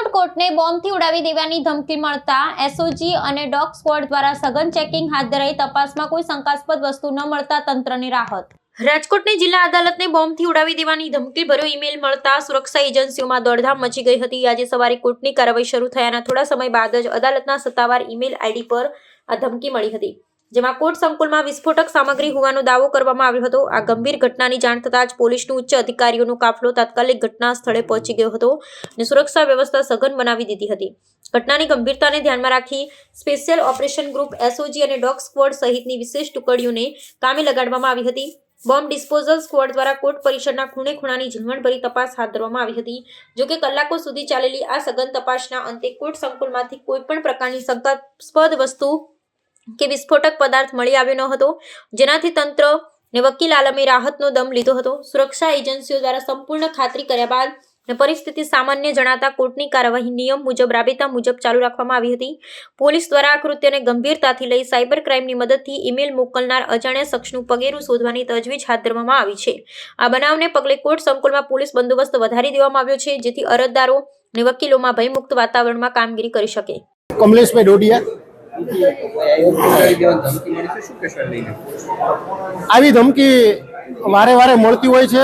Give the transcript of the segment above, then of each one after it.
રાજકોટ કોર્ટને બોમ્બથી ઉડાવી દેવાની ધમકી મળતા એસઓજી અને ડોગ સ્ક્વોડ દ્વારા સઘન ચેકિંગ હાથ ધરાઈ તપાસમાં કોઈ શંકાસ્પદ વસ્તુ ન મળતા તંત્રને રાહત। રાજકોટની જિલ્લા અદાલતને બોમ્બથી ઉડાવી દેવાની ધમકી ભર્યો ઈમેલ મળતા સુરક્ષા એજન્સીઓમાં દોડધામ મચી ગઈ હતી। આજે સવારે કોર્ટની કાર્યવાહી શરૂ થયાના થોડા સમય બાદ જ અદાલતના સત્તાવાર ઈમેલ આઈડી પર આ ધમકી મળી હતી, જેમાં કોર્ટ સંકુલમાં વિસ્ફોટક સામગ્રી હોવાનો દાવો કરવામાં આવ્યો હતો। આ ગંભીર ઘટનાની જાણ થતાં જ પોલીસનું ઉચ્ચ અધિકારીઓનો કાફલો તાત્કાલિક ઘટના સ્થળે પહોંચી ગયો હતો અને સુરક્ષા વ્યવસ્થા સઘન બનાવી દીધી હતી। ઘટનાની ગંભીરતાને ધ્યાનમાં રાખી સ્પેશિયલ ઓપરેશન ગ્રુપ એસઓજી અને ડોગ સ્ક્વોડ સહિતની વિશેષ ટુકડીઓને કામે લગાડવામાં આવી હતી। બોમ્બ ડિસ્પોઝલ સ્ક્વોડ દ્વારા કોર્ટ પરિસરના ખૂણે ખૂણાની ઝીણવટભરી તપાસ હાથ ધરવામાં આવી હતી। જોકે કલાકો સુધી ચાલેલી આ સઘન તપાસના અંતે કોર્ટ સંકુલમાંથી કોઈ પણ પ્રકારની શંકાસ્પદ વસ્તુ કે વિસ્ફોટક પદાર્થ મળી આવ્યો ન હતો, જેનાથી તંત્ર ને વકીલ આલમે રાહતનો દમ લીધો હતો। સુરક્ષા એજન્સીઓ દ્વારા સંપૂર્ણ ખાતરી કર્યા બાદ પરિસ્થિતિ સામાન્ય જણાતા કોર્ટની કાર્યવાહી નિયમ મુજબ રાબેતા મુજબ ચાલુ રાખવામાં આવી હતી। પોલીસ દ્વારા આ કૃત્યને ગંભીરતાથી લઈ સાયબર ક્રાઇમની મદદથી ઈમેલ મોકલનાર અજાણ્યા શખ્સનું પગેરું શોધવાની તજવીજ હાથ ધરવામાં આવી છે। આ બનાવને પગલે કોર્ટ સંકુલમાં પોલીસ બંદોબસ્ત વધારી દેવામાં આવ્યો છે, જેથી અરજદારો અને વકીલોમાં ભયમુક્ત વાતાવરણમાં કામગીરી કરી શકે। કમલેશભાઈ ડોડિયા, આવી ધમકી વારે વારે મળતી હોય છે।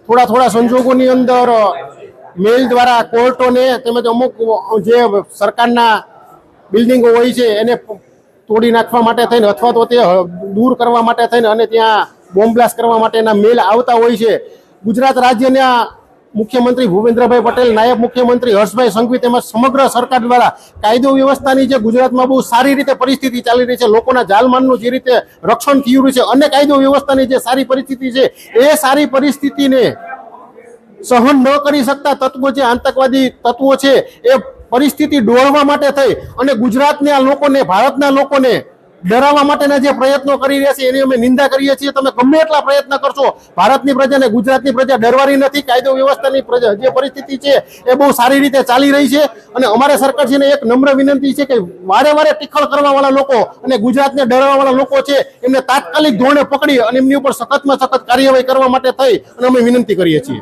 થોડા સંજોગોની અંદર મેલ દ્વારા કોર્ટોને તેમજ અમુક જે સરકારના બિલ્ડિંગો હોય છે એને તોડી નાખવા માટે થઈને અથવા તો તે દૂર કરવા માટે થઈને અને ત્યાં બોમ્બ બ્લાસ્ટ કરવા માટેના મેલ આવતા હોય છે। ગુજરાત રાજ્યના મુખ્યમંત્રી ભૂપેન્દ્રભાઈ પટેલ, નાયબ મુખ્યમંત્રી હર્ષભાઈ સંઘવી તેમજ સમગ્ર સરકાર દ્વારા કાયદો વ્યવસ્થાની જે ગુજરાતમાં બહુ સારી રીતે પરિસ્થિતિ ચાલી રહી છે, લોકોના જાનમાલનું જે રીતે રક્ષણ થઈ રહ્યું છે અને કાયદો વ્યવસ્થાની જે સારી પરિસ્થિતિ છે, એ સારી પરિસ્થિતિને સહન ન કરી શકતા તત્વો, જે આતંકવાદી તત્વો છે, એ પરિસ્થિતિ ડોળવા માટે થઈ અને ગુજરાતના લોકોને, ભારતના લોકોને ડરાવવા માટેના જે પ્રયત્નો કરી રહ્યા છે એની અમે નિંદા કરીએ છીએ। તમે ગમે એટલા પ્રયત્ન કરશો, ભારતની પ્રજાને, ગુજરાતની પ્રજા ડરવાની નથી। કાયદો વ્યવસ્થાની જે પરિસ્થિતિ છે એ બહુ સારી રીતે ચાલી રહી છે અને અમારે સરકારશ્રીને એક નમ્ર વિનંતી છે કે વારે વારે ટીખળ કરવાવાળા લોકો અને ગુજરાતને ડરાવવાવાળા લોકો છે એમને તાત્કાલિક ધોરણે પકડી અને એમની ઉપર સખતમાં સખત કાર્યવાહી કરવા માટે થઈ અને અમે વિનંતી કરીએ છીએ।